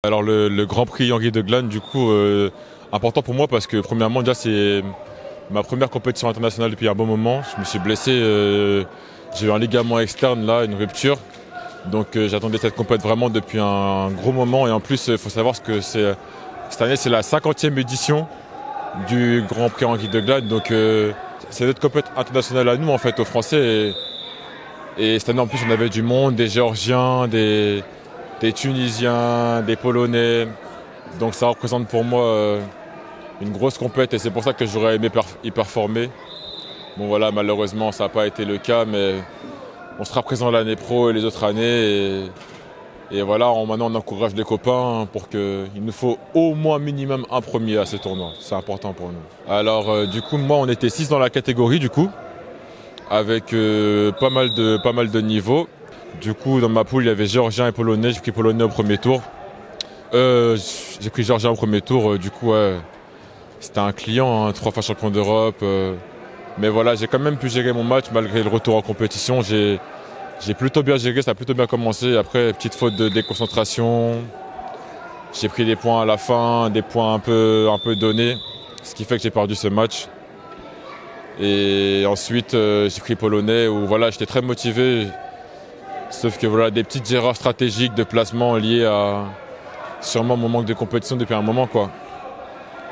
Alors le Grand Prix Henri de Glane, du coup, important pour moi parce que premièrement déjà c'est ma première compétition internationale depuis un bon moment. Je me suis blessé, j'ai eu un ligament externe là, une rupture. Donc j'attendais cette compétition vraiment depuis un gros moment et en plus il faut savoir que cette année c'est la 50e édition du Grand Prix Henri de Glane. Donc c'est notre compétition internationale à nous en fait aux Français et cette année en plus on avait du monde, des Géorgiens, des Tunisiens, des Polonais. Donc ça représente pour moi une grosse compète et c'est pour ça que j'aurais aimé y performer. Bon voilà, malheureusement ça n'a pas été le cas, mais on sera présent l'année pro et les autres années. Et voilà, maintenant on encourage les copains pour qu'il nous faut au moins minimum un premier à ce tournoi. C'est important pour nous. Alors du coup, moi on était 6 dans la catégorie du coup, avec pas mal de niveaux. Du coup, dans ma poule, il y avait Géorgien et Polonais. J'ai pris Polonais au premier tour. J'ai pris Géorgien au premier tour. Du coup, c'était un client, hein, 3 fois champion d'Europe. Mais voilà, j'ai quand même pu gérer mon match malgré le retour en compétition. J'ai plutôt bien géré, ça a plutôt bien commencé. Après, petite faute de déconcentration. J'ai pris des points à la fin, des points un peu donnés. Ce qui fait que j'ai perdu ce match. Et ensuite, j'ai pris Polonais où voilà, j'étais très motivé. Sauf que voilà, des petites erreurs stratégiques de placement liées à sûrement mon manque de compétition depuis un moment quoi.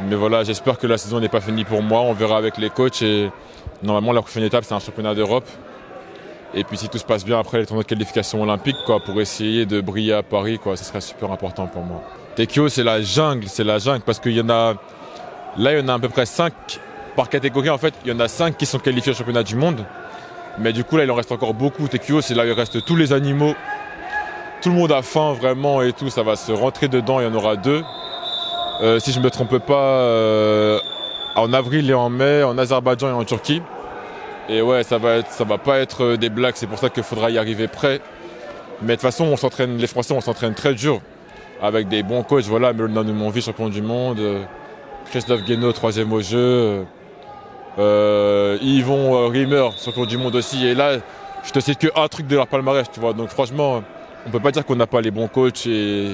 Mais voilà, j'espère que la saison n'est pas finie pour moi. On verra avec les coachs et normalement la prochaine étape c'est un championnat d'Europe. Et puis si tout se passe bien après les tournois de qualification olympique quoi, pour essayer de briller à Paris quoi, ce serait super important pour moi. Tekyo c'est la jungle parce qu'il y en a à peu près 5 par catégorie en fait. Il y en a 5 qui sont qualifiés au championnat du monde. Mais du coup là il en reste encore beaucoup. TQO c'est là où il reste tous les animaux. Tout le monde a faim vraiment et tout, ça va se rentrer dedans, il y en aura 2. Si je ne me trompe pas, en avril et en mai, en Azerbaïdjan et en Turquie. Et ouais, ça va pas être des blagues, c'est pour ça qu'il faudra y arriver prêt. Mais de toute façon, les Français on s'entraîne très dur. Avec des bons coachs, voilà, Mélodie Noumonvi, champion du monde, Christophe Guénaud, 3e au jeu. Yvon Rimmer, champion du monde aussi. Et là, je te cite qu'un truc de leur palmarès, tu vois. Donc franchement, on peut pas dire qu'on n'a pas les bons coachs et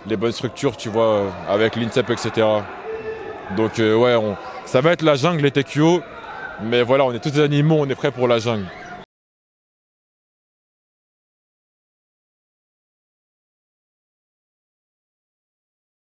les bonnes structures, tu vois, avec l'INSEP, etc. Donc ouais, ça va être la jungle, les TQO. Mais voilà, on est tous des animaux, on est prêts pour la jungle.